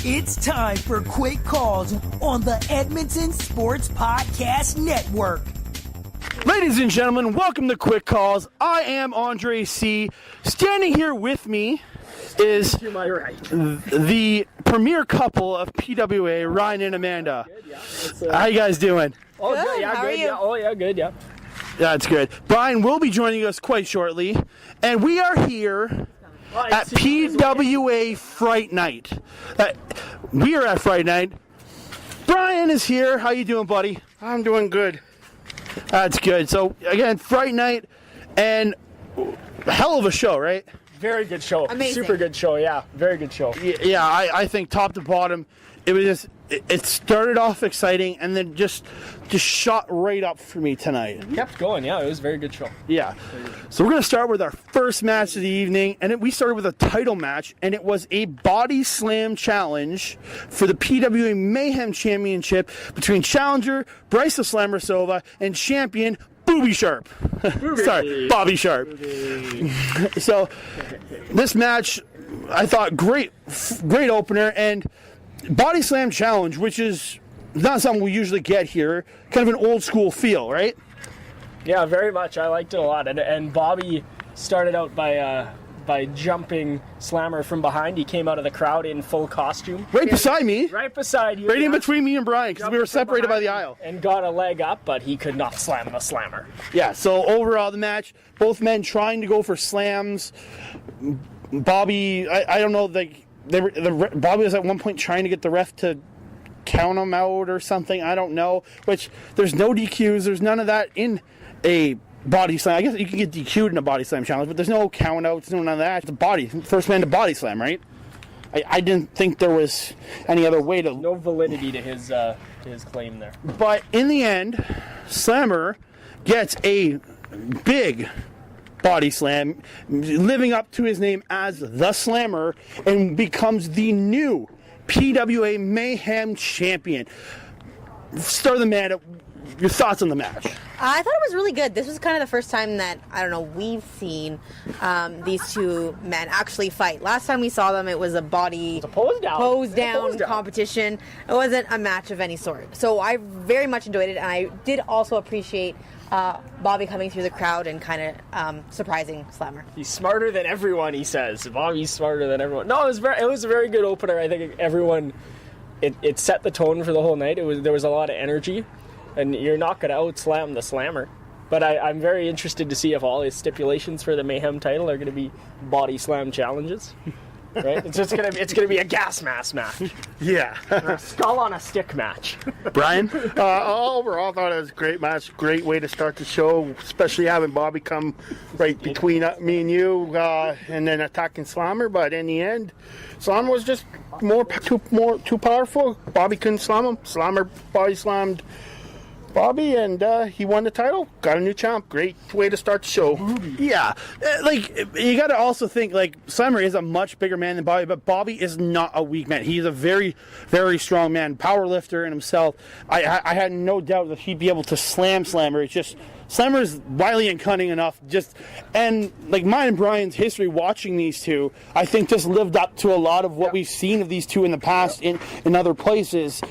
It's time for Quick Calls on the Edmonton Sports Podcast Network. Ladies and gentlemen, welcome to Quick Calls. I am Andre C. Standing here with me is to my right, the premier couple of PWA, Ryan and Amanda. Good, yeah. How you guys doing? Oh, Good. good. Yeah, How good. are you? Yeah. Oh, yeah, good. Yeah. That's good. Brian will be joining us quite shortly, and we are here at PWA Fright Night. We are at Fright Night. Brian is here. How you doing, buddy? I'm doing good. That's good. So, again, Fright Night, and hell of a show, right? Very good show. Amazing. Super good show. Yeah. Very good show. Yeah, I think top to bottom, it was just, it started off exciting, and then just shot right up for me tonight. Kept going. Yeah, it was a very good show. Yeah. So we're going to start with our first match of the evening, and we started with a title match, and it was a body slam challenge for the PWA Mayhem Championship between challenger Brice the Slammer Sova and champion Booby Sharp. Sorry, Bobby Sharp. So this match, I thought, great opener, and body slam challenge, which is not something we usually get here. Kind of an old school feel, right? Yeah, very much. I liked it a lot. And Bobby started out by jumping Slammer from behind. He came out of the crowd in full costume. Right beside me. Right beside you. Right in between me and Brian, because we were Jumped from separated by behind the aisle. And got a leg up, but he could not slam the Slammer. Yeah, so overall the match, both men trying to go for slams. Bobby, I don't know, Bobby was at one point trying to get the ref to count him out or something. I don't know. Which, there's no DQs, there's none of that in a body slam. I guess you can get DQ'd in a body slam challenge, but there's no count outs, no none of that. It's a body, first man to body slam, right? I didn't think there was any other way to... No validity to his claim there. But in the end, Slammer gets a big body slam, living up to his name as the Slammer, and becomes the new PWA Mayhem champion. Start the man. Your thoughts on the match? I thought it was really good. This was kind of the first time that, I don't know, we've seen these two men actually fight. Last time we saw them, it was a pose down competition. It wasn't a match of any sort. So I very much enjoyed it, and I did also appreciate Bobby coming through the crowd and kind of surprising Slammer. He's smarter than everyone, he says. Bobby's smarter than everyone. No, it was a very good opener. I think everyone, it set the tone for the whole night. There was a lot of energy, and you're not going to out-slam the Slammer. But I'm very interested to see if all his stipulations for the Mayhem title are going to be body slam challenges. Right? It's gonna be a gas mask match. Yeah. A skull on a stick match. Brian? Overall, I thought it was a great match. Great way to start the show, especially having Bobby come right between me and you, and then attacking Slammer. But in the end, Slammer was just too powerful. Bobby couldn't slam him. Slammer body slammed Bobby, and he won the title. Got a new champ. Great way to start the show. Yeah. You got to also think, Slammer is a much bigger man than Bobby, but Bobby is not a weak man. He's a very, very strong man, power lifter in himself. I had no doubt that he'd be able to slam Slammer. It's just, Slammer's wily and cunning enough. And mine and Brian's history watching these two, I think just lived up to a lot of what we've seen of these two in the past in other places.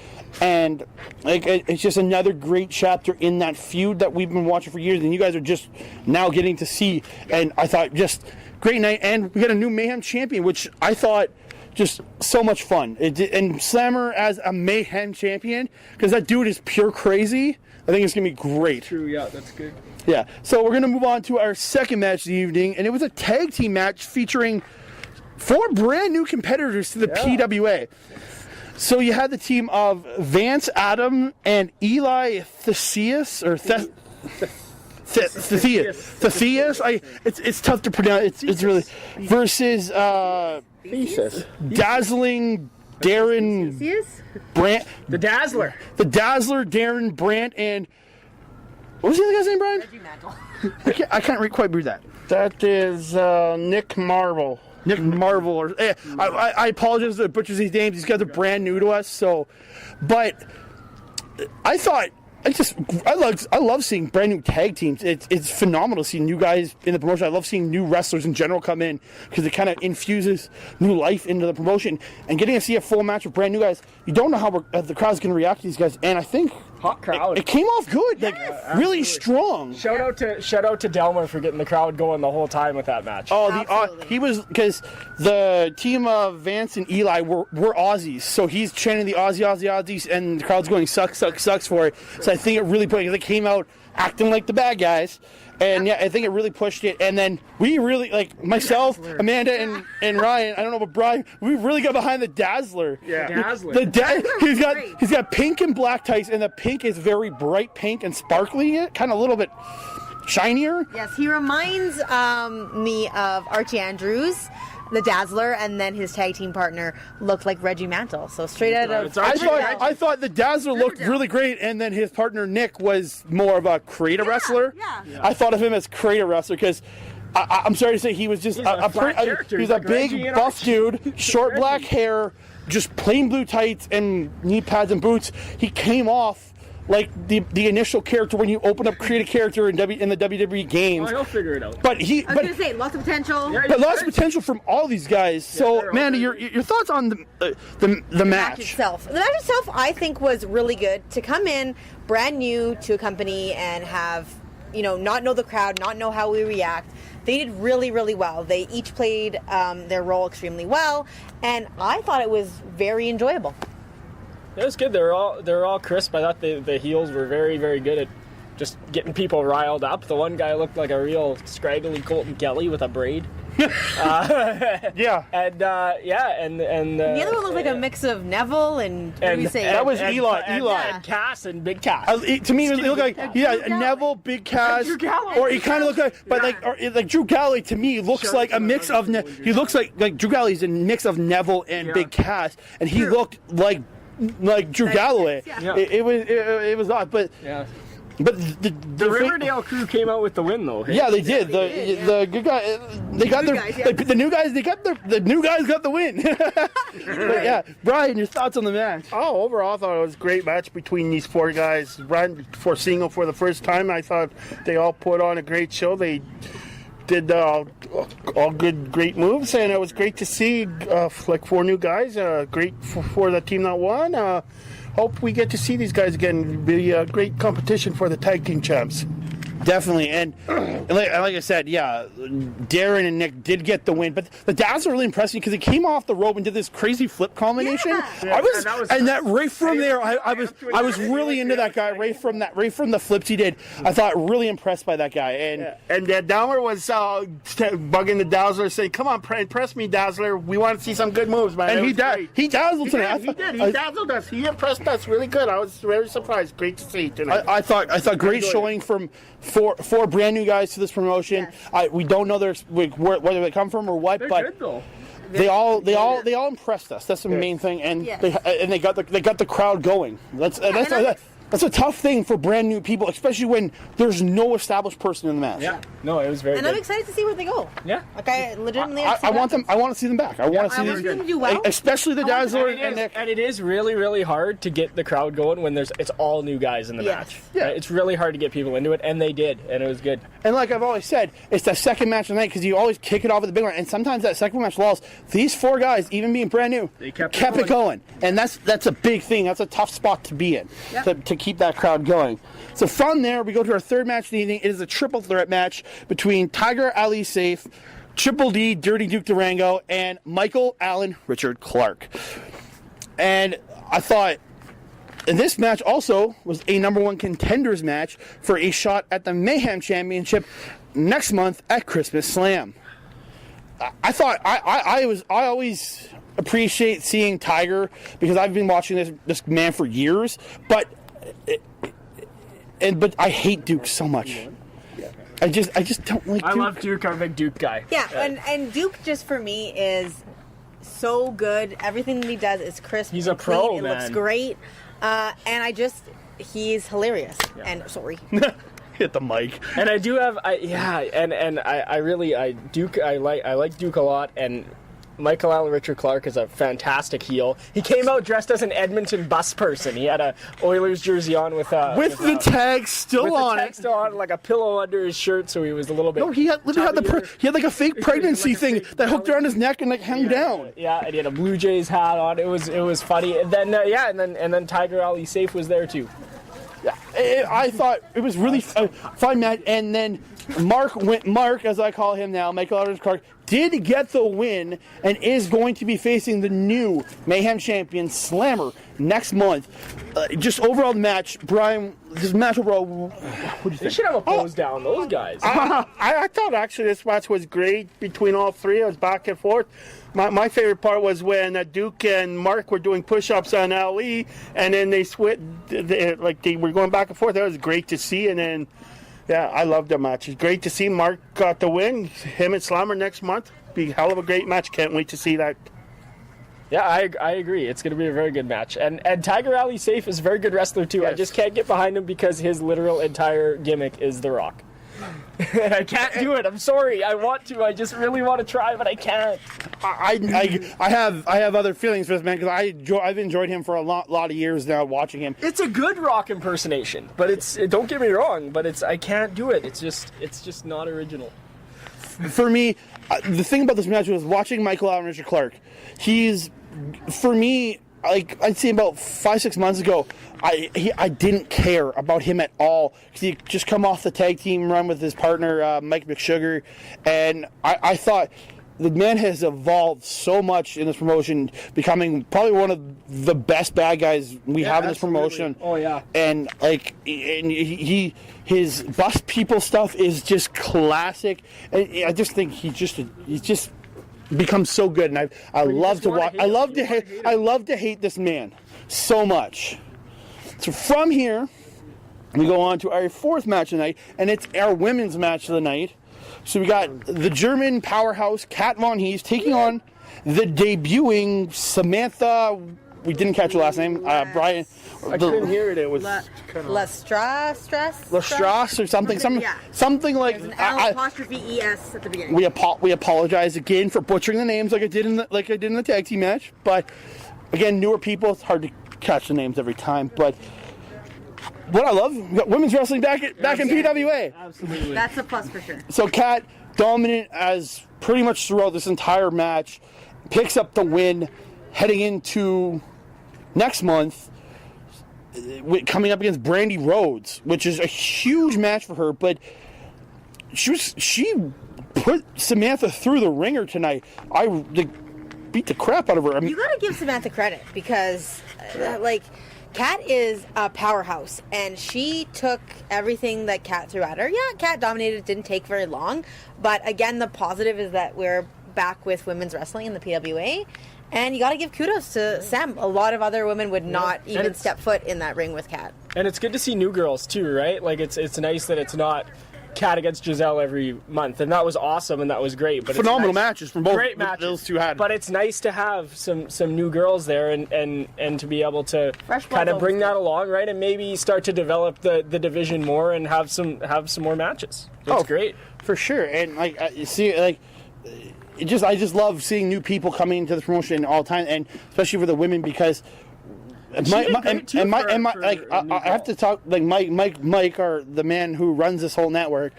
And it's just another great chapter in that feud that we've been watching for years, and you guys are just now getting to see. And I thought, just great night, and we got a new Mayhem champion, which I thought just so much fun. And Slammer as a Mayhem champion, because that dude is pure crazy. I think it's gonna be great. True, yeah, that's good. Yeah. So we're gonna move on to our second match of the evening, and it was a tag team match featuring 4 brand new competitors to the PWA. So you had the team of Vance Adam and Eli Theseus, or Theseus. It's tough to pronounce. It's really versus Dazzling Darren Brandt. The Dazzler, Darren Brandt, and what was the other guy's name, Brian? Reggie Mantle. I can't quite read that. That is Nick Marvel. Nick Marvel, or I apologize that I butchers these names. These guys are brand new to us, but I thought I love seeing brand new tag teams. It's phenomenal to see new guys in the promotion. I love seeing new wrestlers in general come in because it kind of infuses new life into the promotion. And getting to see a full match with brand new guys, you don't know how the crowd's going to react to these guys. And I think hot crowd. It came off good, really strong. Shout out to Delmer for getting the crowd going the whole time with that match. Oh, he was, because the team of Vance and Eli were Aussies, so he's chanting the Aussies, and the crowd's going sucks for it. So I think it really they came out acting like the bad guys, and I think it really pushed it. And then we really, like myself, Amanda, and Ryan, I don't know about Brian, we really got behind the Dazzler. Yeah, Dazzler. He's got pink and black tights, and the pink is very bright pink and sparkly, kind of a little bit shinier. Yes, he reminds me of Archie Andrews, the Dazzler, and then his tag team partner looked like Reggie Mantle. So straight out of... I thought the Dazzler looked really great, and then his partner Nick was more of a creative wrestler. Yeah. I thought of him as creative wrestler because I'm sorry to say he was just he's a big buff dude, short black hair, just plain blue tights and knee pads and boots. He came off like the initial character when you open up create a character in the WWE games. Well, he'll figure it out. I was going to say, lots of potential. Yeah, but lots of potential from all these guys. So, Amanda, your thoughts on the match itself? The match itself, I think, was really good. To come in brand new to a company and have, not know the crowd, not know how we react. They did really, really well. They each played their role extremely well, and I thought it was very enjoyable. It was good. They were all crisp. I thought the heels were very, very good at just getting people riled up. The one guy looked like a real scraggly Colton Kelly with a braid. Yeah. And and the other one looked like a mix of Neville and what do you say? That was Eli. And Cass and Big Cass. To me, it looked like Neville, Big Cass, Drew Galloway. or he kind of looked like, but like Drew Galloway to me looks like a mix of. He looks like Drew Galloway's a mix of Neville and Big Cass, and he looked like Drew Galloway. Yeah. It was odd, but. Yeah. But the Riverdale crew came out with the win, though. Hey? Yeah, they did. The good guy, they got the new guys. The new guys got the win. But yeah, Brian, your thoughts on the match? Oh, overall, I thought it was a great match between these four guys. Ran for single for the first time. I thought they all put on a great show. They did all great moves, and it was great to see like four new guys. Great for the team that won. Hope we get to see these guys again. Be a great competition for the tag team champs. Definitely, and like I said, Darren and Nick did get the win, but the Dazzler really impressed me because he came off the rope and did this crazy flip combination. Yeah. That right from there, I was really into that guy right from the flips he did. I thought really impressed by that guy, and Downer was bugging the Dazzler, saying, "Come on, impress me, Dazzler. We want to see some good moves, man." And he dazzled tonight. He did. He dazzled us. He impressed us really good. I was very surprised. Great to see tonight. I thought great showing from four brand new guys to this promotion. Yes. We don't know whether they come from or what, They're but good, though. they all impressed us. That's the main thing, and they got the crowd going. That's a tough thing for brand new people, especially when there's no established person in the match. Yeah, no, it was very. And good. I'm excited to see where they go. Yeah, like I legitimately. I want them. I want to see them back. I want to see them do well. especially the Dazzler and Nick. And it is really, really hard to get the crowd going when it's all new guys in the match. Yeah. Right? It's really hard to get people into it, and they did, and it was good. And like I've always said, it's the second match of the night because you always kick it off at the big one, and sometimes that second match lulls. These four guys, even being brand new, They kept it going, and that's a big thing. That's a tough spot to be in to keep that crowd going. So from there, we go to our third match of the evening. It is a triple threat match between Tiger Ali Safe, Triple D, Dirty Duke Durango, and Michael Allen Richard Clark. And I thought this match also was a number one contenders match for a shot at the Mayhem Championship next month at Christmas Slam. I thought I always appreciate seeing Tiger because I've been watching this man for years, but I hate Duke so much. I just don't like Duke. I love Duke. I'm a big Duke guy. Yeah, and Duke just for me is so good. Everything that he does is crisp. He's a and clean. pro, It man. looks great, and he's hilarious. Yeah. And sorry. Hit the mic. And I do have, Duke. I like Duke a lot, and Michael Allen Richard Clark is a fantastic heel. He came out dressed as an Edmonton bus person. He had a Oilers jersey on with the tag still on it. Still on, like a pillow under his shirt, so he was a little bit. No, he had like a fake pregnancy thing that hooked around his neck and like hung down. Yeah, and he had a Blue Jays hat on. It was funny. And then and then Tiger Ali Safe was there too. I thought it was really fun match, and then Mark, as I call him now, Michael Allen Clark, did get the win and is going to be facing the new Mayhem champion Slammer next month. Just overall match, Brian, this match overall, what do you think? They should have a pose down, those guys. I thought actually this match was great between all three. It was back and forth. My favorite part was when Duke and Mark were doing push-ups on Ali, and then they switched, they were going back and forth. That was great to see, and then, yeah, I loved the match. It's great to see Mark got the win. Him and Slammer next month. Be a hell of a great match. Can't wait to see that. Yeah, I agree. It's going to be a very good match. And Tiger Ali Safe is a very good wrestler, too. Yes. I just can't get behind him because his literal entire gimmick is The Rock. I can't do it. I'm sorry. I want to. I just really want to try, but I can't. I have other feelings for this man because I've enjoyed him for a lot of years now, watching him. It's a good Rock impersonation, but don't get me wrong, but I can't do it. It's just not original. For me, the thing about this match was watching Michael Allen Richard Clark. He's, for me, like I'd say about 5-6 months ago, I didn't care about him at all because he just come off the tag team run with his partner Mike McSugar, and I thought the man has evolved so much in this promotion, becoming probably one of the best bad guys we have in this promotion. Oh yeah, and his bus people stuff is just classic. And I just think he's just become so good, and I love to watch. I love to hate this man so much. So from here, we go on to our fourth match of the night, and it's our women's match of the night. So we got the German powerhouse Kat Von Hees taking on the debuting Samantha. We didn't catch her last name. Brian. I couldn't hear it. It was Lestrasse or something. Something like. There's an L apostrophe ES at the beginning. We apologize again for butchering the names like I did in the tag team match. But again, newer people, it's hard to catch the names every time. But what I love, we got women's wrestling back in PWA. Absolutely. That's a plus for sure. So Kat, dominant as pretty much throughout this entire match, picks up the win, heading into next month, coming up against Brandy Rhodes, which is a huge match for her. But she put Samantha through the ringer tonight. Beat the crap out of her. I mean, You gotta give Samantha credit because, Kat is a powerhouse, and she took everything that Kat threw at her. Yeah, Kat dominated. It didn't take very long, but again, the positive is that we're back with women's wrestling in the PWA, and you got to give kudos to Sam. A lot of other women would not even step foot in that ring with Kat. And it's good to see new girls too, right? Like it's nice that it's not Kat against Giselle every month, and that was awesome and that was great. But phenomenal matches from both. Great matches. Those two had. But it's nice to have some new girls there and to be able to kind of bring that along, right? And maybe start to develop the division more and have some more matches. It's great for sure. And I just love seeing new people coming into the promotion all the time, and especially for the women because. I have to talk like Mike, or the man who runs this whole network.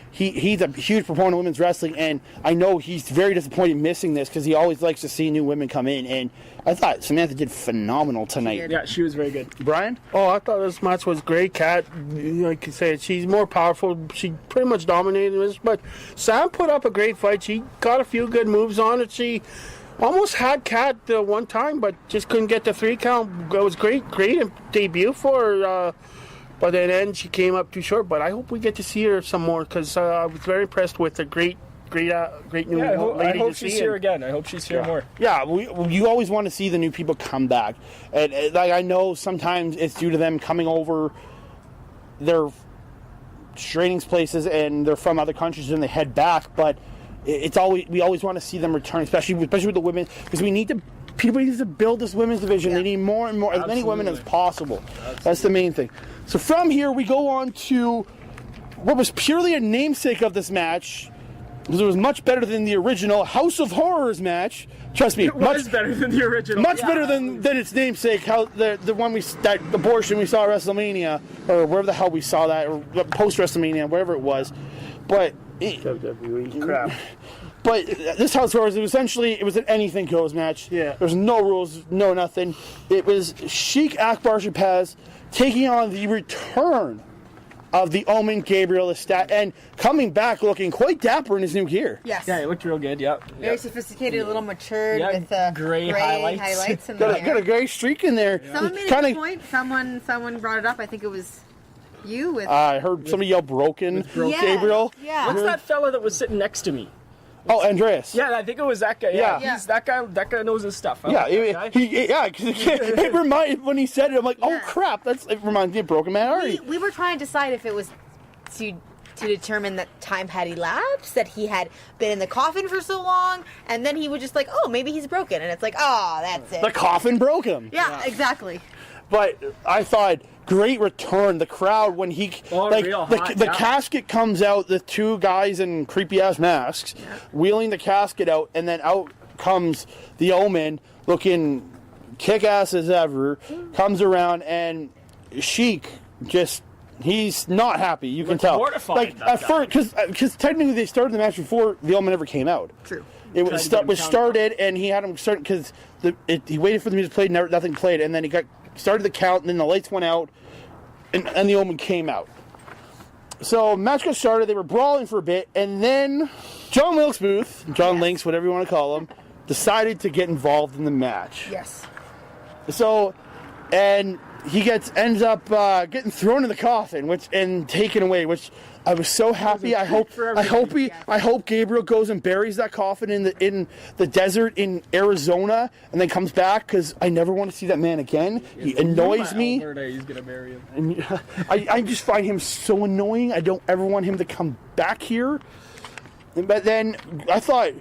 He's a huge proponent of women's wrestling, and I know he's very disappointed missing this because he always likes to see new women come in. And I thought Samantha did phenomenal tonight. Yeah, she was very good. Brian? Oh, I thought this match was great. Kat, like you said, she's more powerful. She pretty much dominated this, but Sam put up a great fight. She got a few good moves on it. She almost had Kat one time, but just couldn't get the 3 count. It was great debut for her. But then she came up too short. But I hope we get to see her some more because I was very impressed with the great new lady. I hope she's here again. I hope she's here more. Yeah, you always want to see the new people come back, and I know sometimes it's due to them coming over their training places and they're from other countries and they head back, but. We always want to see them return, especially with the women, because people need to build this women's division. They need more and more, as many women as possible. That's the main thing. So from here, we go on to what was purely a namesake of this match, because it was much better than the original House of Horrors match. Trust me, It was better than the original. much Yeah. better than its namesake. How the one that abortion we saw at WrestleMania, or wherever the hell we saw that, or post WrestleMania, wherever it was. But WWE crap. But this House of Horrors, it was an anything goes match. Yeah. There's no rules, no nothing. It was Sheik Akbar Shabazz taking on the return of the Omen Gabriel Lestat and coming back looking quite dapper in his new gear. Yes. Yeah, it looked real good. Yep. Very sophisticated, a little matured Yeah, with gray highlights. in the Got hair. a gray streak in there. Someone made a Kinda- good point. Someone brought it up. I think it was you with. I heard somebody yell broken. Yeah, Gabriel. Yeah. What's that fella that was sitting next to me? Oh, Andreas. Yeah, I think it was that guy. Yeah. Yeah, that guy knows his stuff. I Yeah, like that guy. 'cause it reminded when he said it. I'm like, oh Yeah. crap! It reminds me of Broken Man Artie. we were trying to decide if it was to determine that time had elapsed, that he had been in the coffin for so long, and then he was just like, oh, maybe he's broken, and it's like, oh, that's it. The coffin broke him. Yeah, exactly. But I thought great return. The crowd when he real hot, the yeah. casket comes out. The two guys in creepy ass masks wheeling the casket out, and then out comes the Omen looking kick ass as ever. Comes around and Sheik just. He's not happy. You can Looks tell. mortified, Like that at guy. first, because technically they started the match before the Omen ever came out. True. It Tried was to get him counted started, and he had him start because he waited for the music to play, nothing played, and then he started the count, and then the lights went out, and the Omen came out. So match got started. They were brawling for a bit, and then John Links, whatever you want to call him, decided to get involved in the match. Yes. So, and he ends up getting thrown in the coffin, and taken away. Which I was so happy. I hope Gabriel goes and buries that coffin in the desert in Arizona, and then comes back because I never want to see that man again. He annoys me. Alberta, he's gonna bury him. And I just find him so annoying. I don't ever want him to come back here. But then I thought.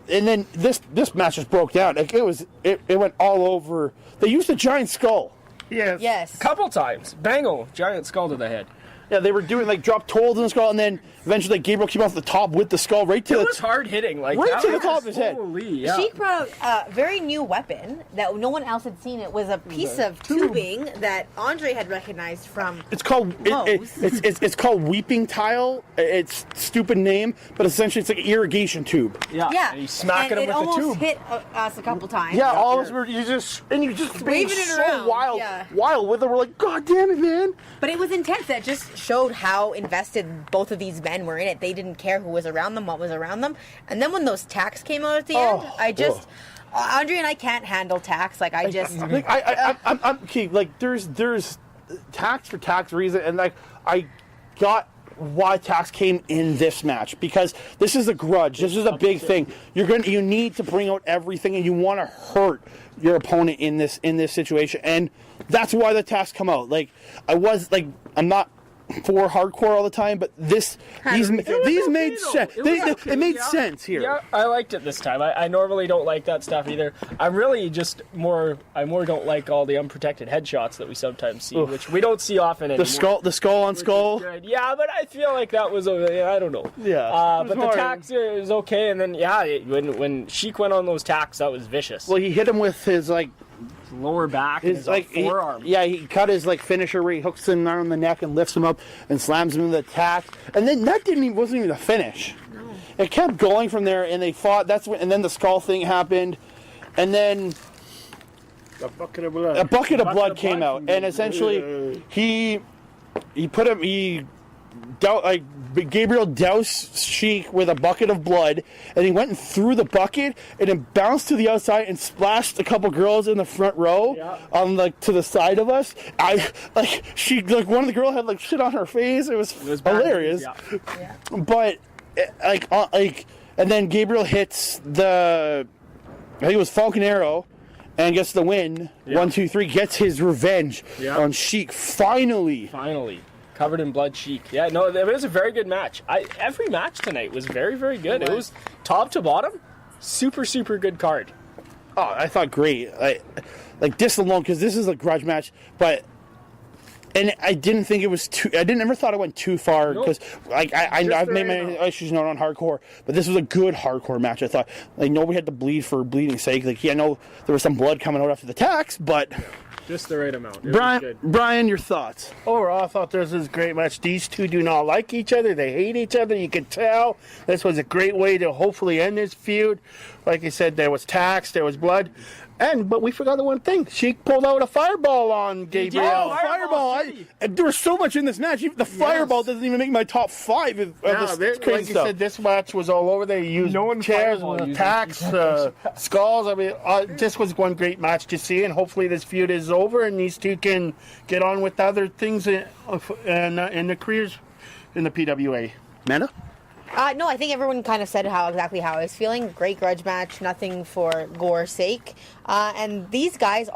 And then this match just broke down. Like it went all over. They used a giant skull. Yes. Yes. Couple times. Bango, giant skull to the head. Yeah, they were doing drop tolls in the skull, and then eventually Gabriel came off the top with the skull right to It was hard hitting. Like right that to the was- top of his head. Holy, yeah. Sheik brought out a very new weapon that no one else had seen. It was a piece of tubing that Andre had recognized from. It's called it's called weeping tile. It's a stupid name, but essentially it's like an irrigation tube. Yeah. Yeah, And he's smacking and him with it the almost tube. hit us a couple times. Yeah, all of us were you just being waving it so around, wild yeah. with it. We're like, God damn it, man! But it was intense. That just showed how invested both of these men were in it. They didn't care who was around them, what was around them. And then when those tacks came out at the end, Andre and I can't handle tacks. Like I just. Like I'm okay. Like there's tax for tax reason, and like I got why tax came in this match because this is a grudge. This is a big thing. You need to bring out everything, and you want to hurt your opponent in this situation, and that's why the tax come out. Like I'm not for hardcore all the time, but these made sense. It made sense here. Yeah, I liked it this time. I normally don't like that stuff either. I'm really just more don't like all the unprotected headshots that we sometimes see, which we don't see often anymore. The skull on skull. Yeah, but I feel like that was I don't know. Yeah. But the tax is okay, and then when Sheik went on those tacks, that was vicious. Well, he hit him with his Lower back, and his forearm. He cut his finisher where he hooks him around the neck and lifts him up and slams him in the attack. And then that wasn't even the finish. No. It kept going from there, and they fought. And then the skull thing happened, and then A bucket of blood. a bucket of blood came out, and essentially Gabriel doused Sheik with a bucket of blood, and he went and threw the bucket, and it bounced to the outside and splashed a couple girls in the front row, on to the side of us. One of the girls had shit on her face. It was hilarious. Yeah. But and then Gabriel hits I think it was Falcon Arrow, and gets the win. Yeah. 1, 2, 3. Gets his revenge on Sheik. Finally. Covered in blood, Sheik. Yeah, no, it was a very good match. Every match tonight was very, very good. It was top to bottom, super, super good card. Oh, I thought great. This alone, because this is a grudge match, but And I didn't think it was too. I never thought it went too far because, like, I've made my issues known on hardcore, but this was a good hardcore match. I thought, like, nobody had to bleed for bleeding's sake. Like, yeah, I know there was some blood coming out after the tax, but just the right amount. It was good. Brian, your thoughts? Overall, I thought this was a great match. These two do not like each other. They hate each other. You could tell. This was a great way to hopefully end this feud. Like I said, there was tax, there was blood. But we forgot the one thing. She pulled out a fireball on Gabriel. Oh, fireball! There was so much in this match. Even the fireball doesn't even make my top 5 of this crazy like you said, this match was all over. They used chairs, attacks, skulls. I mean, this was one great match to see, and hopefully this feud is over, and these two can get on with other things in their careers in the PWA. Amanda? No, I think everyone kind of said exactly how I was feeling. Great grudge match, nothing for gore's sake. And these guys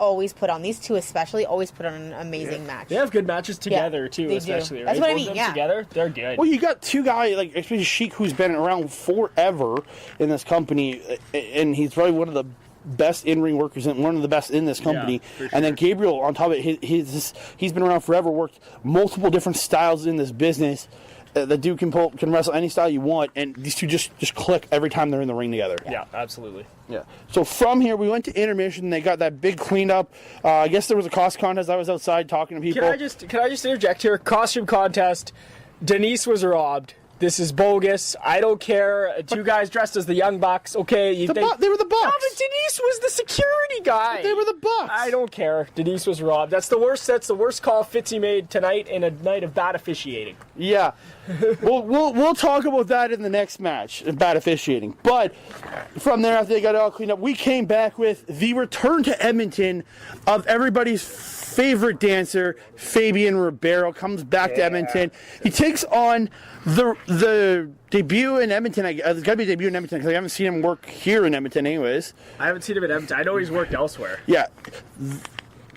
these two especially, always put on an amazing match. They have good matches together, too, especially. Do. Right? That's what I mean, yeah. Together, they're good. Well, you got two guys, like, especially Sheik, who's been around forever in this company, and he's probably one of the best in-ring workers and one of the best in this company. Yeah, and then Gabriel, on top of it, he's been around forever, worked multiple different styles in this business. The dude can wrestle any style you want, and these two just click every time they're in the ring together. Yeah, absolutely. Yeah. So from here, we went to intermission. They got that big cleanup. I guess there was a costume contest. I was outside talking to people. Can I just interject here? Costume contest. Denise was robbed. This is bogus. I don't care. Two guys dressed as the Young Bucks. Okay, they were the Bucks. No, but Denise was the security guy. They were the Bucks. I don't care. Denise was robbed. That's the worst call Fitzy made tonight in a night of bad officiating. Yeah. we'll talk about that in the next match, bad officiating. But from there, after they got it all cleaned up, we came back with the return to Edmonton of everybody's favorite dancer, Fabian Ribeiro, comes back to Edmonton. He takes on the debut in Edmonton. It's got to be a debut in Edmonton because I haven't seen him work here in Edmonton anyways. I haven't seen him in Edmonton. I know he's worked elsewhere. Yeah.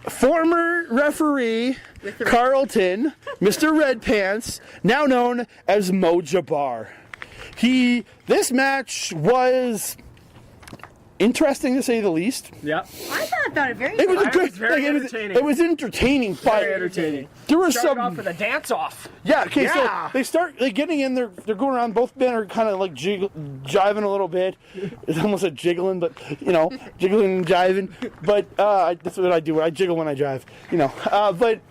Former referee Carlton, Mr. Red Pants, now known as Mo Jabbar. This match was interesting to say the least. Yeah. I thought it very It was a good. It was very entertaining. It was entertaining. Very entertaining. There was Started some off with a dance off. Yeah. Okay. Yeah. So they start getting in. They're going around. Both men are kind of like jiving a little bit. It's almost a jiggling, but jiggling and jiving. But that's what I do. I jiggle when I jive. But.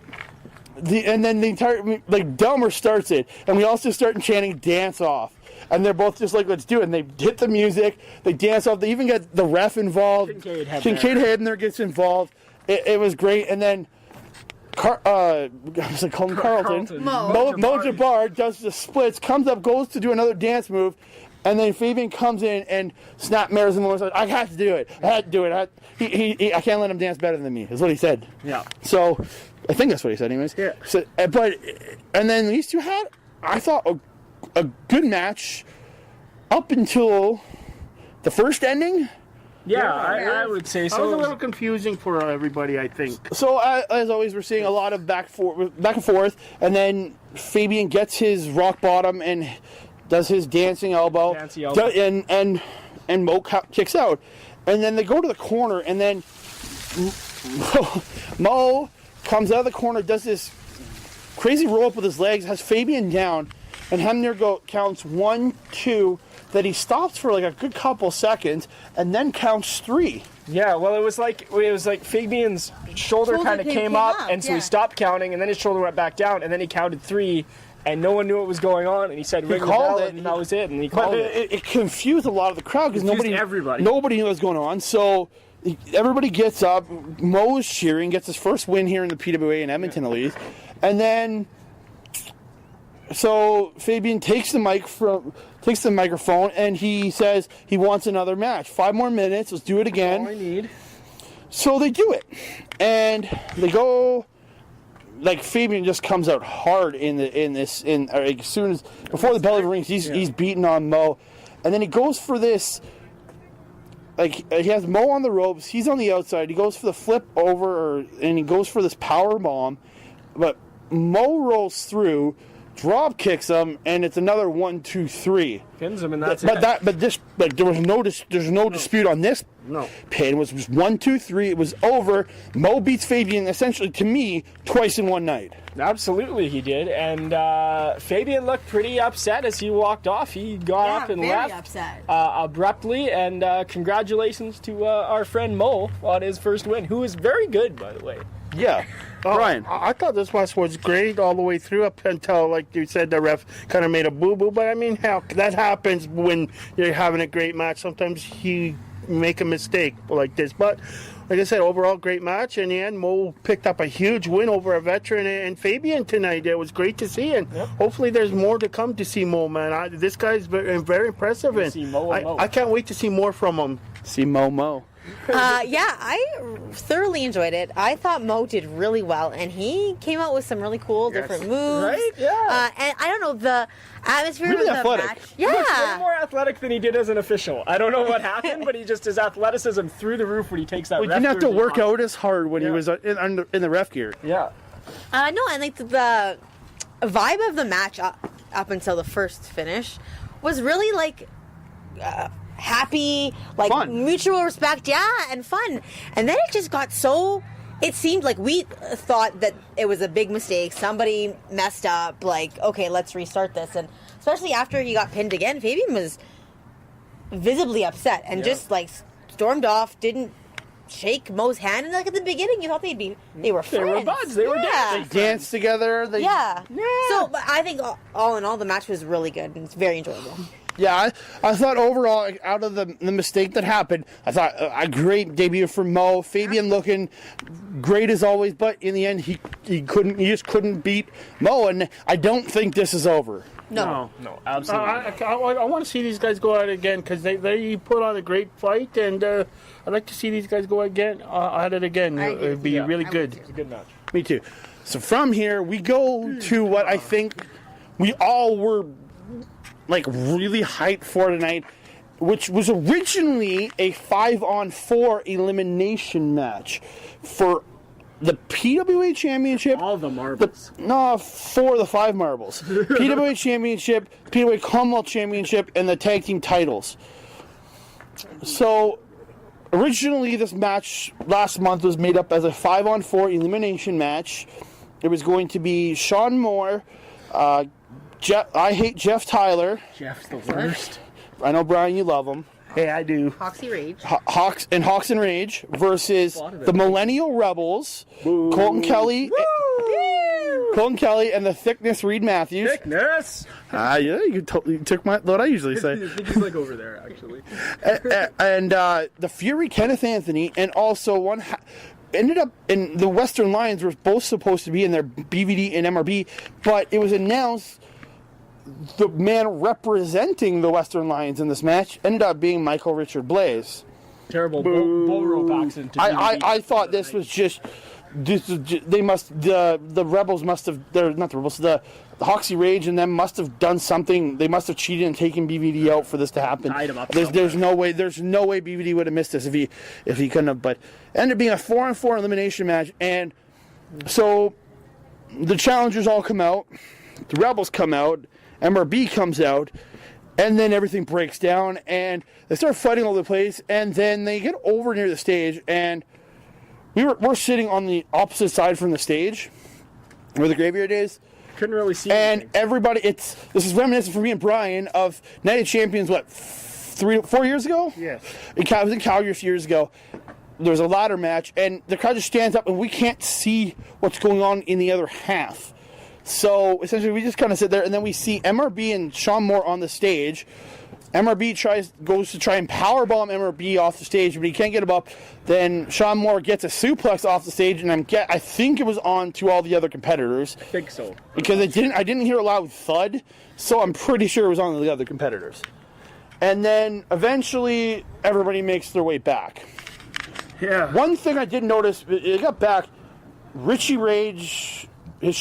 And then the entire Delmer starts it, and we all just start chanting "dance off." And they're both just like, let's do it. And they hit the music, they dance off. They even get the ref involved. Kincaid Hedner gets involved. It was great. And then, I was like, calling Carlton. Mo Jabbar does the splits, comes up, goes to do another dance move. And then Fabian comes in and snap mirrors him and says, I have to do it. I had to do it. I can't let him dance better than me, is what he said. Yeah. So, I think that's what he said anyways. Yeah. So, and then these two had, I thought, a good match up until the first ending. Yeah, I would say so. It was a little confusing for everybody, I think. So, as always, we're seeing a lot of back and forth, and then Fabian gets his rock bottom and does his dancing elbow. And Mo kicks out. And then they go to the corner, and then Mo comes out of the corner, does this crazy roll up with his legs, has Fabian down, and Hedner counts 1, 2, that he stops for like a good couple seconds, and then counts 3. Yeah, well, it was like Fabian's shoulder kind of came up, and so he stopped counting, and then his shoulder went back down, and then he counted 3, and no one knew what was going on, and he said, "Ring the bell," and that was it, and he called it. It confused a lot of the crowd because nobody knew what was going on. So everybody gets up. Mo is cheering, gets his first win here in the PWA in Edmonton at least, and then. So Fabian takes the microphone and he says he wants another match. 5 more minutes. Let's do it again. All I need. So they do it, and they go. Like Fabian just comes out hard as soon as before the bell ever rings. He's beating on Mo, and then he goes for this. Like he has Mo on the ropes. He's on the outside. He goes for the flip over, and he goes for this power bomb, but Mo rolls through. Drop kicks him, and it's another 1, 2, 3. Pins him, and that's it. But there was no dispute on this No. Pin was 1, 2, 3. It was over. Mo beats Fabian essentially, to me, twice in one night. Absolutely, he did. And Fabian looked pretty upset as he walked off. He got up and very left upset. Abruptly. And congratulations to our friend Mo on his first win, who is very good, by the way. Yeah. Brian. I thought this match was great all the way through up until, like you said, the ref kind of made a boo-boo. But, I mean, hell, that happens when you're having a great match. Sometimes you make a mistake like this. But, like I said, overall great match. In the end, Mo picked up a huge win over a veteran and Fabian tonight. It was great to see. And hopefully there's more to come to see Mo, man. This guy's very impressive. And see Mo and Mo. I can't wait to see more from him. See Mo. Yeah, I thoroughly enjoyed it. I thought Mo did really well, and he came out with some really cool, different moves. Right? Yeah. And I don't know, the atmosphere Really of the athletic. match. He looks way Yeah. more athletic than he did as an official. I don't know what happened, but his athleticism through the roof when he takes that. We didn't have to work out as hard when he was in the ref gear. Yeah. No, and like the vibe of the match up until the first finish was really like happy, like Fun. mutual respect, and fun. And then it just got so. It seemed like we thought that it was a big mistake. Somebody messed up. Like, okay, let's restart this. And especially after he got pinned again, Fabian was visibly upset and just like stormed off. Didn't shake Mo's hand. And like at the beginning, you thought they were friends. They were buds. They were dancing. Dance together. Yeah. So, but I think all in all, the match was really good and it's very enjoyable. Yeah, I thought overall, like, out of the mistake that happened, I thought a great debut for Mo. Fabian looking great as always, but in the end, he just couldn't beat Mo, and I don't think this is over. No, absolutely. I want to see these guys go out again because they put on a great fight, and I'd like to see these guys go again at it again. I agree. It'd be really good. It's a good match. Me too. So from here, we go to what I think we all were like really hyped for tonight, which was originally a 5-on-4 elimination match for the PWA Championship. All the marbles. For the 5 marbles. PWA Championship, PWA Commonwealth Championship, and the tag team titles. So, originally this match last month was made up as a 5-on-4 elimination match. It was going to be Shaun Moore, I hate Jeff Tyler. Jeff's the worst. I know, Brian, you love him. Hey, I do. Hoxie Rage. Hawks and Rage versus the Millennial Rebels, Colton Kelly, and the Thickness Reed Matthews. Thickness. Yeah, you took what I usually say. I think he's like over there, actually. And the Fury Kenneth Anthony, and also ended up in the Western Lions were both supposed to be in their BVD and MRB, but it was announced the man representing the Western Lions in this match ended up being Michael Richard Blaze. Terrible bull rope accident. I thought this was just the Rebels must have, they're not the Rebels, the Hoxie Rage and them must have done something. They must have cheated and taken BVD out for this to happen. Tied him up There's no way BVD would have missed this if he couldn't have. But it ended up being a 4-on-4 elimination match, and so the challengers all come out, the Rebels come out, MRB comes out, and then everything breaks down, and they start fighting all over the place, and then they get over near the stage, and we're sitting on the opposite side from the stage, where the graveyard is. Couldn't really see And anything. everybody, this is reminiscent for me and Brian of Night of Champions, 4 years ago? Yes. It was in Calgary a few years ago. There was a ladder match, and the crowd just stands up, and we can't see what's going on in the other half. So, essentially, we just kind of sit there, and then we see MRB and Shaun Moore on the stage. MRB goes to try and powerbomb MRB off the stage, but he can't get him up. Then Shaun Moore gets a suplex off the stage, and I think it was on to all the other competitors. I think so. Because I didn't hear a loud thud, so I'm pretty sure it was on the other competitors. And then, eventually, everybody makes their way back. Yeah. One thing I did notice, it got back, Richie Rage... his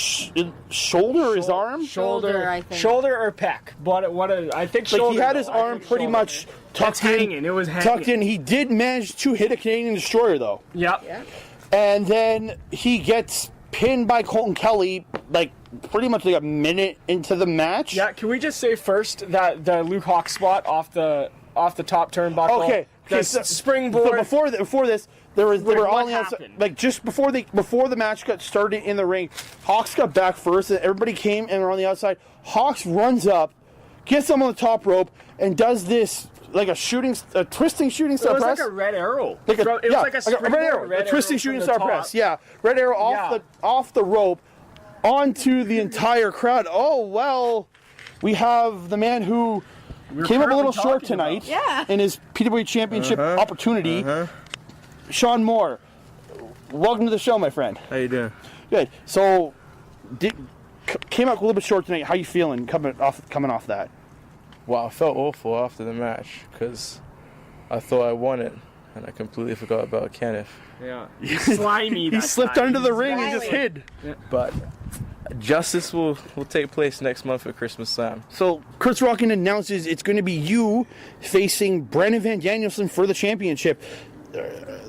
shoulder or his arm? Shoulder, I think. Shoulder or pec. I think shoulder. Like he had his though. I arm think pretty shoulder. much tucked in. hanging. It was hanging. Tucked in. He did manage to hit a Canadian Destroyer, though. Yep. Yeah. And then he gets pinned by Colton Kelly, like, pretty much like a minute into the match. Yeah, can we just say first that the Luke Hawk spot off the top turnbuckle? Okay. The springboard. So before this, they were What all on the outside. happened? Like just before the match got started in the ring, Hawks got back first, and everybody came and were on the outside. Hawks runs up, gets them on the top rope, and does this like a twisting shooting star press. It was like a red arrow. Like a, It was yeah, like a red arrow, red a twisting arrow shooting from the star top. press. Yeah, red arrow off the rope onto the entire crowd. Oh well, we have the man who came up a little short tonight in his PWA Championship opportunity. Shaun Moore, welcome to the show, my friend. How you doing? Good. So, came up a little bit short tonight. How you feeling coming off that? Well, I felt awful after the match because I thought I won it, and I completely forgot about Kenneth. Yeah. Slimy. He slipped under the ring and just Slimy. hid. But justice will take place next month at Christmas Slam. So Chris Rockin announces it's going to be you facing Brandon Van Danielson for the championship.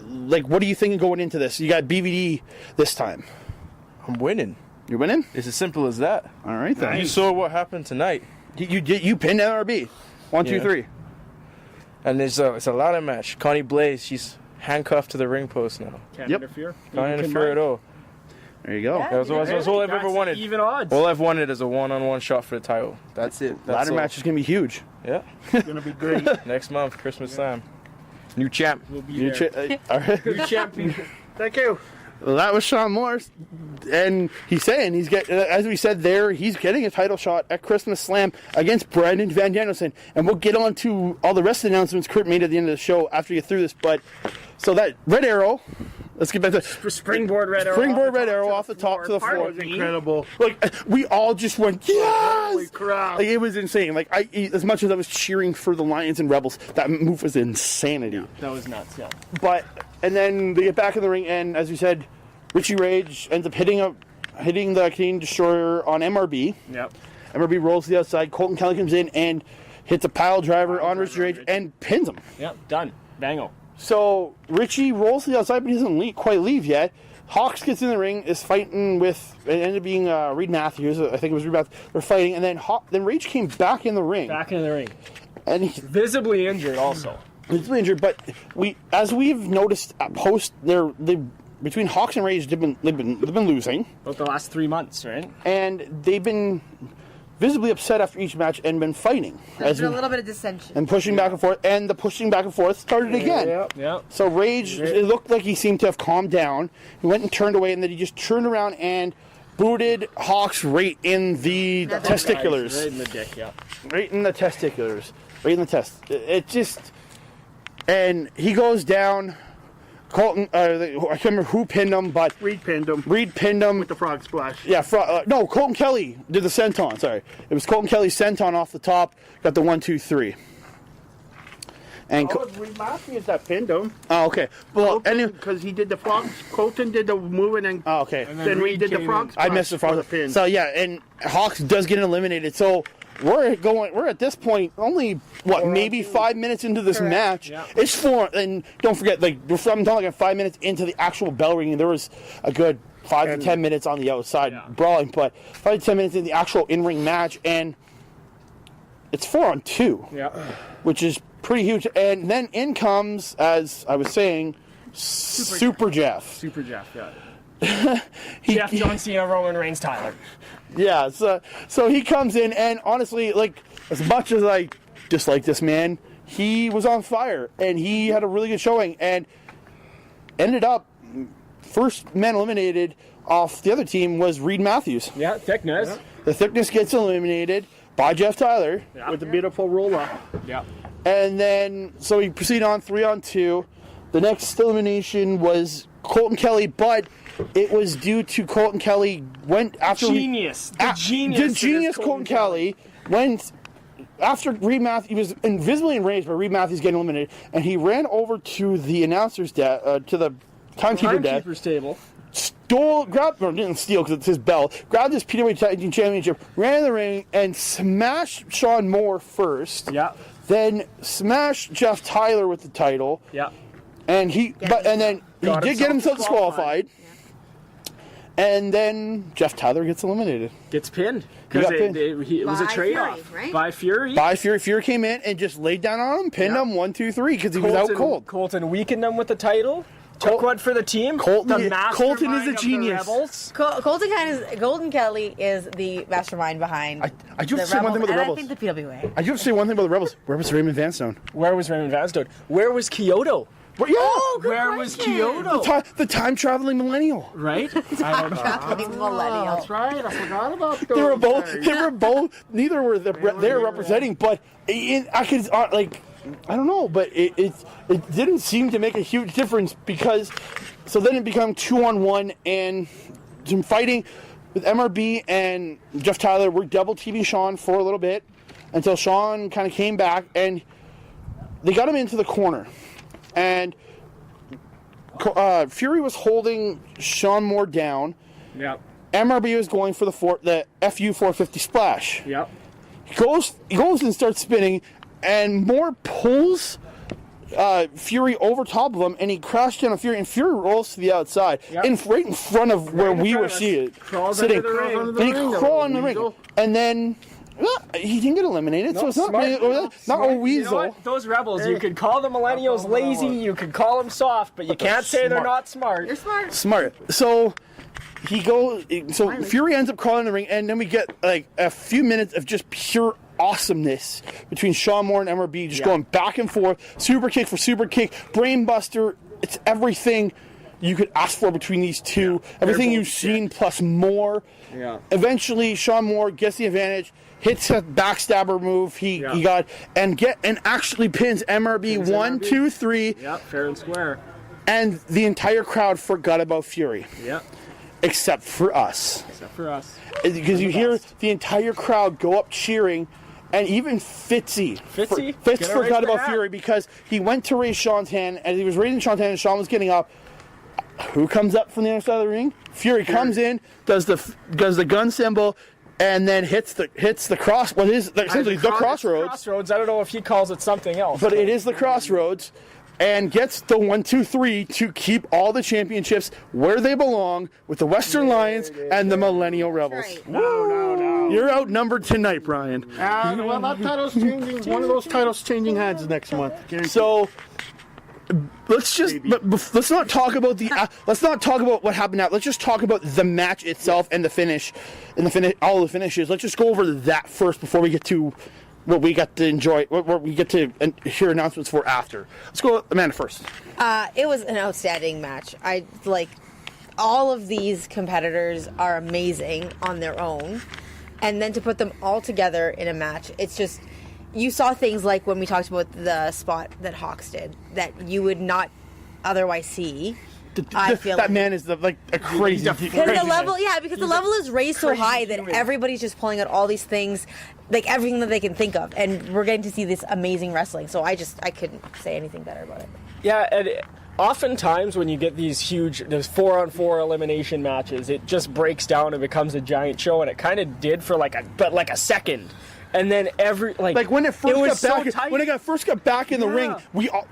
Like, what are you thinking going into this? You got BVD this time. I'm winning. You're winning? It's as simple as that. All right, then. You saw what happened tonight. You pinned NRB. 1, 2, 3. And it's a ladder match. Connie Blaze, she's handcuffed to the ring post now. Can't Yep. interfere. Can't interfere at all. There you go. That's all I've ever wanted. Even odds. All I've wanted is a one-on-one shot for the title. That's it. That's Ladder all. match is going to be huge. Yeah. It's going to be great. Next month, Christmas Slam. New champ. We'll be You there. all right. New champion. Thank you. Well, that was Shaun Moore, and he's saying as we said there, he's getting a title shot at Christmas Slam against Brandon Van Danielson, and we'll get on to all the rest of the announcements Kurt made at the end of the show after you get through this. But so that red arrow, let's get back to Springboard red arrow. off the top to the floor. That was incredible. Like we all just went yes! Holy crap. Like it was insane. Like as much as I was cheering for the Lions and Rebels, that move was insanity. That was nuts, yeah. But and then they get back in the ring, and as you said, Richie Rage ends up hitting the Canadian Destroyer on MRB. Yep. MRB rolls to the outside. Colton Kelly comes in and hits a pile driver on Richie Rage and pins him. Yep. Done. Bango. So Richie rolls to the outside, but he doesn't quite leave yet. Hawks gets in the ring, is fighting with, it ended up being Reed Matthews. I think it was Reed Matthews. They're fighting, and then Rage came back in the ring. Back in the ring. And he's Visibly injured also. visibly injured, but as we've noticed post between Hawks and Rage, they've been losing, About the last 3 months, right? and they've been visibly upset after each match and been fighting There's been a little bit of dissension. and pushing back and forth. And the pushing back and forth started again. Yep. So Rage, it looked like he seemed to have calmed down. He went and turned away, and then he just turned around and booted Hawks right in the testiculars. Right in the dick, yeah. Right in the testiculars. Right in the test. It just, and he goes down. Colton, I can't remember who pinned him, but Reed pinned him Reed pinned him. with the frog splash. Yeah, no, Colton Kelly did the senton. Sorry, it was Colton Kelly's senton off the top. Got the 1, 2, 3. And Oh, it was Reed Matthews that pinned him. oh, okay. Well, Because he did the frog. Colton did the move and then, oh, okay. then Reed did the came frog in. splash. I missed the for front. the pin. So yeah, and Hawks does get eliminated. So we're at this point only maybe 5 minutes into this match. Yeah. It's 4, and don't forget, like I'm talking like 5 minutes into the actual bell ringing. There was a good 5 to 10 minutes on the outside brawling, but 5 to 10 minutes in the actual in-ring match, and it's 4-on-2, Yeah. which is pretty huge. And then in comes, as I was saying, Super Jeff. Super Jeff, yeah. Jeff, John Cena, Roman Reigns, Tyler. Yeah, so he comes in, and honestly, like, as much as I dislike this man, he was on fire, and he had a really good showing, and ended up first man eliminated off the other team was Reed Matthews. Yeah, thickness. The Thickness gets eliminated by Jeff Tyler, with the beautiful roll-up. Yeah. and then so we proceed on 3-on-2. The next elimination was Colton Kelly, but it was due to Colton Kelly went after Genius. The genius. The that is genius Colton Kelly went after Reed Matthews. He was invisibly enraged by Reed Matthews getting eliminated, and he ran over to the announcer's desk, to the timekeeper desk, Timekeeper's table. didn't steal because it's his bell, grabbed his PWA Tag Team Championship, ran in the ring, and smashed Shaun Moore first. Yeah. Then smashed Jeff Tyler with the title. Yeah. And then he Got did get himself himself disqualified. And then Jeff Tyler gets eliminated. Gets pinned. He got pinned. It was a By trade-off. Fury, right? By Fury. By Fury. Fury came in and just laid down on him, pinned him 1, 2, 3 because he was out cold. Colton weakened them with the title. Took one for the team. Colton is a mastermind of the genius. Rebels. Golden Kelly is the mastermind behind I do have the to say one thing about the Rebels. And I think the PWA. I do have to say one thing about the Rebels. Where was Raymond Vanstone? Where was Raymond Vanstone? Where was Kyoto? Well, yeah. Where was question. Kyoto? The time-traveling millennial. Right? I don't know. Traveling millennial. That's right. I forgot about those. They were both. guys. They were both. Neither were they were representing, but I could I don't know, but it didn't seem to make a huge difference because. So then it became 2-on-1 and some fighting with MRB and Jeff Tyler. We're double teaming Shaun for a little bit until Shaun kind of came back and they got him into the corner. And Fury was holding Shaun Moore down. Yep. MRB was going for the FU 450 splash. Yep. He goes and starts spinning, and Moore pulls Fury over top of him, and he crashed down on Fury, and Fury rolls to the outside, Yep. right in front of where in we front were of us. sitting. Crawls sitting. under the ring. Under the Then he ring, crawled in the weasel. ring, and then he didn't get eliminated, so it's not smart. really, not a You know weasel. what? Those Rebels, you could call the millennials lazy, you could call them soft, but you can't say they're smart. not smart. You're smart. Smart. So he goes. So Fury ends up crawling in the ring, and then we get like a few minutes of just pure awesomeness between Shaun Moore and MRB, just going back and forth. Super kick for super kick, brainbuster. It's everything you could ask for between these two. Everything you've seen plus more. Yeah. Eventually, Shaun Moore gets the advantage. Hits a backstabber move. He got and actually pins MRB Pins 1, MRB. 2, 3, Yep, fair and square. and the entire crowd forgot about Fury. Yep, Except for us. except for us. Because you hear the entire crowd go up cheering, and even Fitzy Fitz forgot raise the about hat. Fury because he went to raise Shaun's hand, and he was raising Shaun's hand, and Shaun was getting up. Who comes up from the other side of the ring? Fury comes in, does the gun symbol, and then hits the cross. What is essentially the crossroads? Crossroads. I don't know if he calls it something else. But it is the crossroads, and gets the 1, 2, 3 to keep all the championships where they belong with the Western Lions and the Millennial Rebels. Right. No. You're outnumbered tonight, Brian. Well, that title's changing. One of those titles changing hands next month. So let's not talk about what happened now. Let's just talk about the match itself and the finish, all the finishes. Let's just go over that first before we get to what we got to enjoy, what we get to hear announcements for after. Let's go Amanda first. It was an outstanding match. I like all of these competitors are amazing on their own, and then to put them all together in a match, it's just you saw things like when we talked about the spot that Hawks did that you would not otherwise see. I feel that like man is like a crazy. because the level, because the level is raised so high that everybody's just pulling out all these things, like everything that they can think of, and we're getting to see this amazing wrestling. So I couldn't say anything better about it. Yeah, and oftentimes when you get these 4-on-4 elimination matches, it just breaks down and becomes a giant show, and it kind of did for like a second. And then when it first got back, tight. when it first got back in the ring, we all,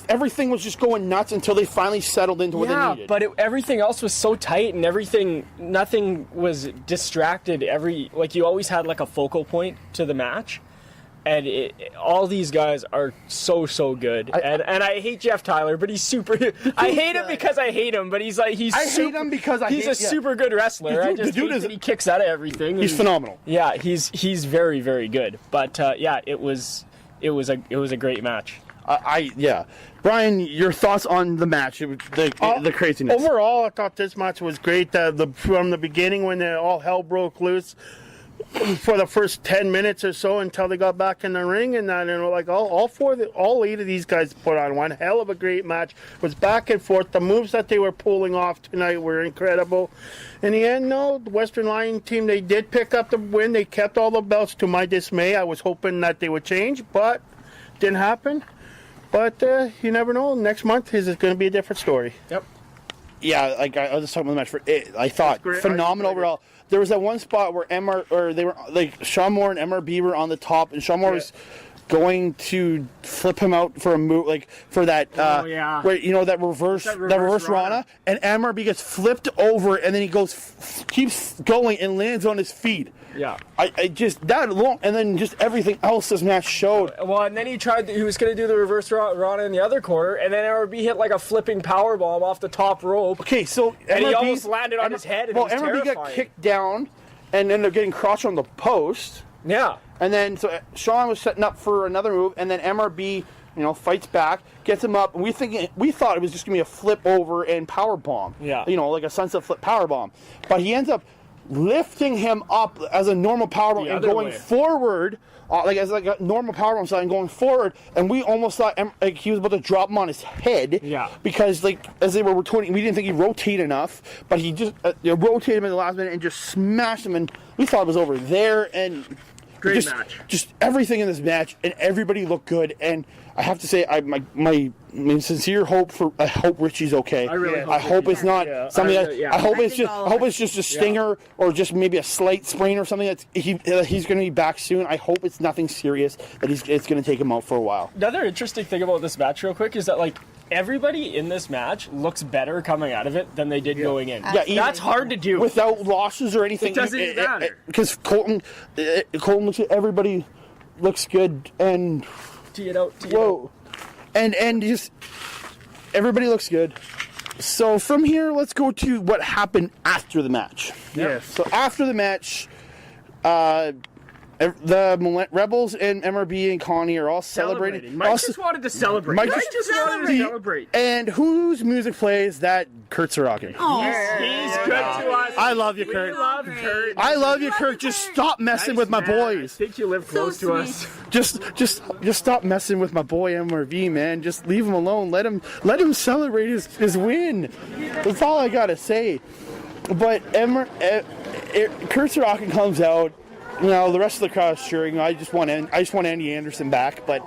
everything was just going nuts until they finally settled into what they needed. But everything else was so tight, and nothing was distracted. You always had like a focal point to the match, and all these guys are so good. And I hate Jeff Tyler, but he's super. I hate him because I hate him, but he's hate him because he's a super good wrestler. I just hate that he kicks out of everything. He's phenomenal. Yeah, he's very very good. But it was a great match. Brian, your thoughts on the match? The craziness. Overall, I thought this match was great. From the beginning, when all hell broke loose, for the first 10 minutes or so until they got back in the ring, and all 8 of these guys put on one hell of a great match. It was back and forth. The moves that they were pulling off tonight were incredible. In the end, the Western Lion team, they did pick up the win. They kept all the belts, to my dismay. I was hoping that they would change, but didn't happen. But you never know. Next month is going to be a different story. Yep. Yeah, I was just talking about the match. I thought phenomenal overall. There was that one spot where Shaun Moore and MRB were on the top, and Shaun Moore was going to flip him out for a move, like for that, where, you know, that reverse Rana, and MRB gets flipped over, and then he keeps going and lands on his feet. Yeah. I just, that alone, and then just everything else this match showed. Well, and then he was going to do the reverse Rana in the other corner, and then MRB hit like a flipping power bomb off the top rope. Okay, so and he almost landed on his head, and it was MRB terrifying. got kicked down and ended up getting crotched on the post. Yeah. And then, so Shaun was setting up for another move, and then MRB, fights back, gets him up, and we thought it was just going to be a flip over and power bomb. Yeah. Like a sunset flip power bomb. But he ends up lifting him up as a normal power bomb and going forward, as a normal power bomb style and going forward, and we almost thought he was about to drop him on his head. Yeah. Because as they were rotating, we didn't think he'd rotate enough, but he just rotated him in the last minute and just smashed him, and we thought it was over there. And great match. Just everything in this match, and everybody looked good. And I have to say, my sincere hope I hope Richie's okay. I hope it's not something. I hope it's just a stinger or just maybe a slight sprain or something. He's going to be back soon. I hope it's nothing serious that it's going to take him out for a while. Another interesting thing about this match, real quick, is that everybody in this match looks better coming out of it than they did going in. Absolutely. That's hard to do without losses or anything. It doesn't even matter because Colton looks at everybody looks good and. Whoa. And just everybody looks good. So from here, let's go to what happened after the match. Yes. So after the match, the Rebels and MRB and Connie are all celebrating. Mike just wanted to celebrate. Mike just wanted to celebrate. And whose music plays? That Kurt's rocking. He's good to us. I love you, Kurt. We love Kurt. I love you, Kurt. Just stop messing with my boys. I think you live close to us. Just stop messing with my boy MRV, man. Just leave him alone. Let him celebrate his win. That's all I gotta say. But Kurt's rocking comes out. The rest of the crowd is cheering. I just want Andy Anderson back, but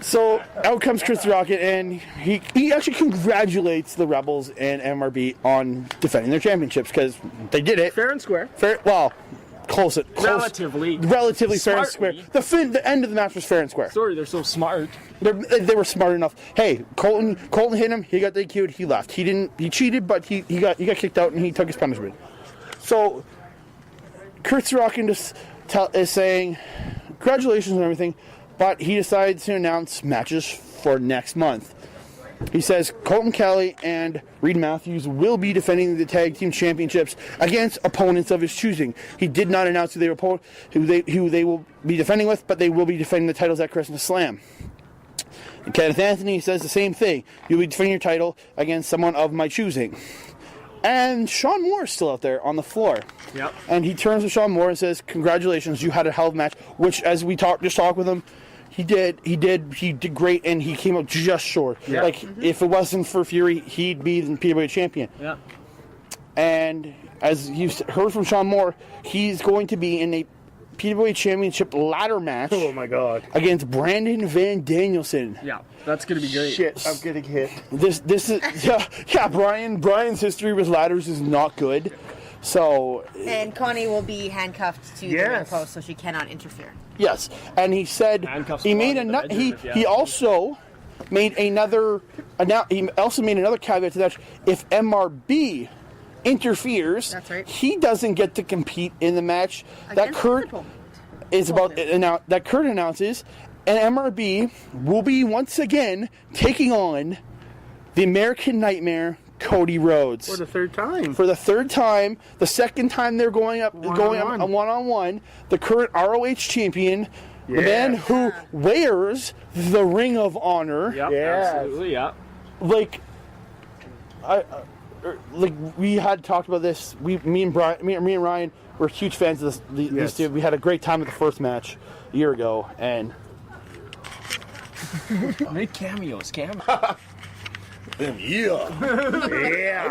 so out comes Chris Rocket, and he actually congratulates the Rebels and MRB on defending their championships because they did it fair and square. Close. Relatively fair and square. The end of the match was fair and square. Sorry, they're so smart. They were smart enough. Hey, Colton hit him. He got DQ'd. He left. He cheated, but he got kicked out and he took his punishment. So. Kurt Sorokin just is saying congratulations and everything, but he decides to announce matches for next month. He says Colton Kelly and Reed Matthews will be defending the tag team championships against opponents of his choosing. He did not announce who they will be defending with, but they will be defending the titles at Christmas Slam. And Kenneth Anthony says the same thing. You'll be defending your title against someone of my choosing. And Shaun Moore is still out there on the floor. Yep. And he turns to Shaun Moore and says, congratulations, you had a hell of a match, which as we talked with him, he did great, and he came up just short. Yeah. If it wasn't for Fury, he'd be the PWA champion. Yeah. And as you've heard from Shaun Moore, he's going to be in a PWA Championship ladder match. Oh my God! Against Brandon Van Danielson. Yeah, that's gonna be great. Shit, I'm getting hit. This is Brian's history with ladders is not good. So. And Connie will be handcuffed to the ring post, so she cannot interfere. Yes, and he said he also made another caveat to that. If MRB interferes, that's right, he doesn't get to compete in the match that Kurt announces, and MRB will be once again taking on the American Nightmare, Cody Rhodes. For the third time. The second time they're going up one-on-one. The current ROH champion, the man who wears the Ring of Honor. Yep, absolutely, yeah. We had talked about this. Me and Ryan were huge fans of these two. We had a great time at the first match a year ago, and make cameos. I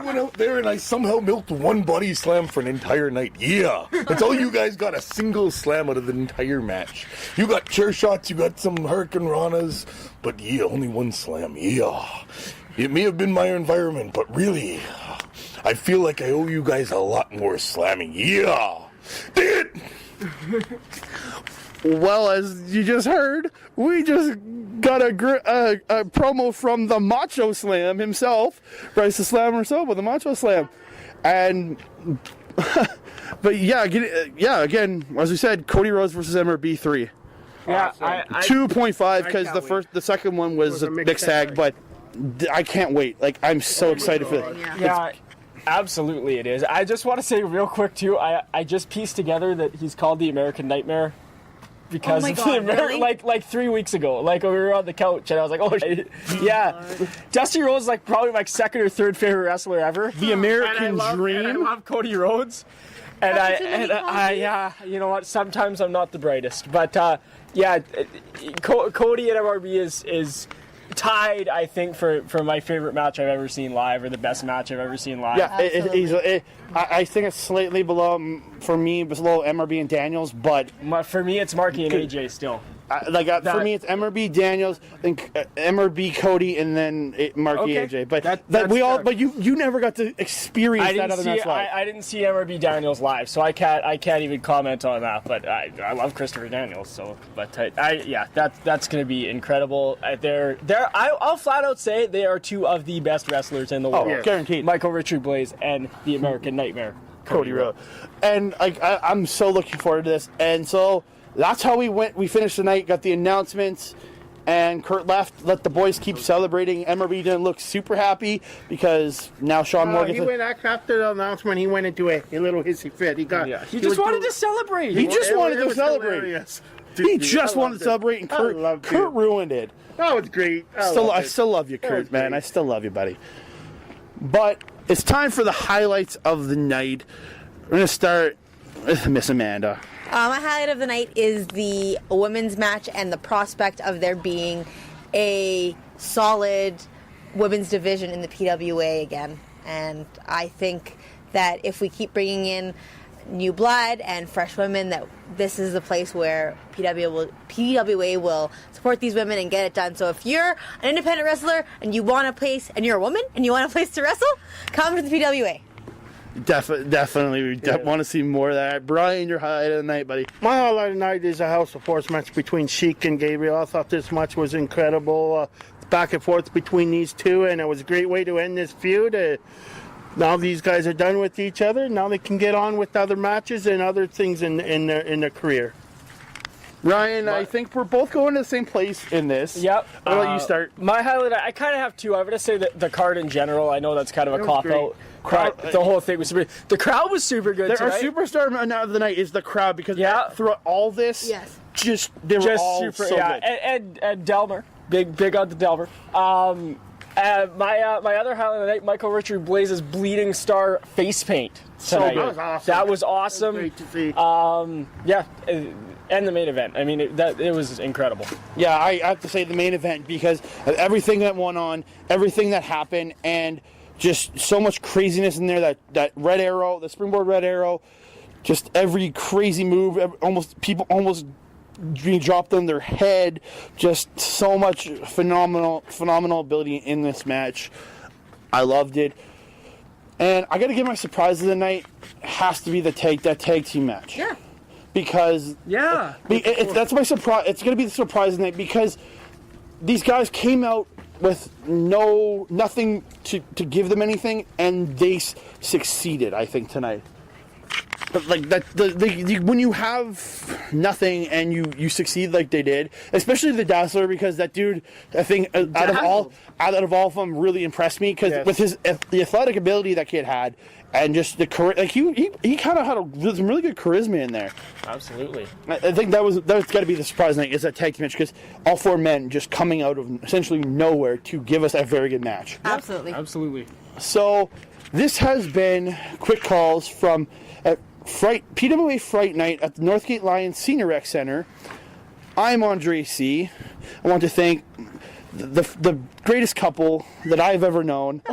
went out there and I somehow milked one body slam for an entire night. Yeah. That's all you guys got, a single slam out of the entire match. You got chair shots, you got some Hurricane Ranas, but only one slam. Yeah. It may have been my environment, but really, I feel like I owe you guys a lot more slamming. Yeah. Dang it! Well, as you just heard, we just got a promo from the Macho Slam himself, Brice the Slammer Sova, the Macho Slam. And, but yeah, again, as we said, Cody Rhodes versus MRB 3. Yeah, Awesome. I 2.5 because can't the second one was a mixed tag, but I can't wait. Like, I'm so excited for that. Yeah, absolutely it is. I just want to say real quick too, I just pieced together that he's called the American Nightmare because Oh my of God, the really? like 3 weeks ago, like we were on the couch and I was like, oh shit. Yeah, Dusty Rhodes is like probably my second or third favorite wrestler ever. The American Dream. And I love Cody Rhodes. And yeah, you know what? Sometimes I'm not the brightest, but yeah, Cody and MRB is tied, I think, for my favorite match I've ever seen live, or the best match I've ever seen live. Yeah, I think it's slightly below, for me, below MRB and Daniels, but For me, it's Marky and AJ still. for me, it's MRB Daniels, then MRB Cody, and then Marky Okay. AJ. But That's we all, fair. but you never got to experience that other match live. I didn't see MRB Daniels live, so I can't even comment on that. But I love Christopher Daniels, so yeah, that's gonna be incredible. I'll flat out say they are two of the best wrestlers in the world. Oh, guaranteed. Michael Richard Blaze and the American Nightmare Cody Rhodes. And I'm so looking forward to this. And so that's how we went. We finished the night, got the announcements, and Kurt left. Let the boys keep celebrating. MRB didn't look super happy because now Shaun Moore He went after the announcement. He went into a little hissy fit. He just wanted to celebrate. He just wanted to was celebrate. hilarious. He Dude, just I wanted loved to celebrate, and it. I loved Kurt it. ruined it. That was great. I still love you, Kurt, was man. great. I still love you, buddy. But it's time for the highlights of the night. We're going to start with Miss Amanda. My highlight of the night is the women's match and the prospect of there being a solid women's division in the PWA again. And I think that if we keep bringing in new blood and fresh women, that this is the place where PWA will support these women and get it done. So if you're an independent wrestler and you want a place, and you're a woman and you want a place to wrestle, come to the PWA. Definitely. We want to see more of that. Brian, your highlight of the night, buddy. My highlight of the night is a House of Force match between Sheik and Gabriel. I thought this match was incredible. Back and forth between these two, and it was a great way to end this feud. Now these guys are done with each other. Now they can get on with other matches and other things in their career. Ryan, I think we're both going to the same place in this. Yep. I'll let you start. My highlight, I kind of have two. I'm going to say that the card in general, I know that's kind of a was cop-out. The whole thing was super. The crowd was super good Our tonight. superstar of the night is the crowd because throughout all this, they were all super, so yeah. good. And Delmer, big on the Delmer. My other highlight of the night, Michael Richard Blaze's Bleeding Star face paint tonight. That was awesome. That was awesome. Great to see. Yeah, and the main event. I mean, it was incredible. Yeah, I have to say the main event because of everything that went on, everything that happened, and just so much craziness in there. That red arrow, the springboard red arrow, just every crazy move. People almost being dropped on their head. Just so much phenomenal ability in this match. I loved it. And I got to give my surprise of the night has to be that tag team match. Yeah. Because that's my surprise. It's going to be the surprise of the night because these guys came out with nothing to give them anything, and they succeeded. I think tonight. But like that, when you have nothing and you succeed like they did, especially the Dazzler, because that dude, I think out of all of them, really impressed me because with the athletic ability that kid had, and just the like he kind of had some really good charisma in there. Absolutely. I think that's got to be the surprise night is that tag team match because all four men just coming out of essentially nowhere to give us a very good match. Absolutely. So this has been quick calls from PWA Fright Night at the Northgate Lions Senior Centre. I'm Andre C. I want to thank the greatest couple that I've ever known.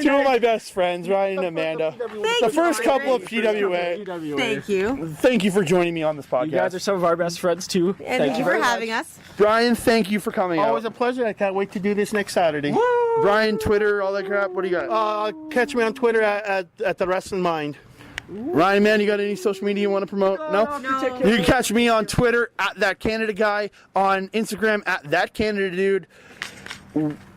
Two of my best friends, Ryan and Amanda. The first couple of PWA. Thank you. Thank you for joining me on this podcast. You guys are some of our best friends too. And thank you for having us. Brian, thank you for coming Always out. a pleasure. I can't wait to do this next Saturday. Brian, Twitter, all that crap. What do you got? Catch me on Twitter at the Wrestling Mind. Ryan, man, you got any social media you want to promote? No? You can catch me on Twitter at That Canada Guy, on Instagram at That Canada Dude.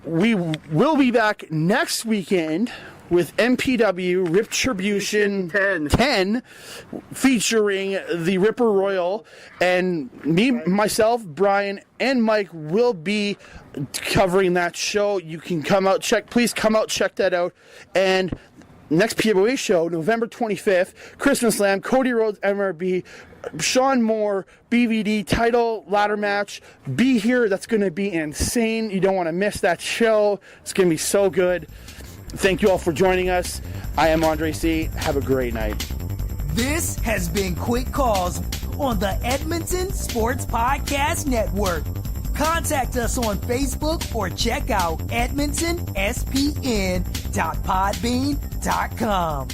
We will be back next weekend with MPW Retribution 10 featuring the Ripper Royal, and me, myself, Brian, and Mike will be covering that show. You can please come out, check that out. And next PWA show, November 25th, Christmas Slam, Cody Rhodes, MRB, Shaun Moore, BVD, title ladder match. Be here. That's going to be insane. You don't want to miss that show. It's going to be so good. Thank you all for joining us. I am Andre C. Have a great night. This has been Quick Calls on the Edmonton Sports Podcast Network. Contact us on Facebook or check out edmontonspn.podbean.com.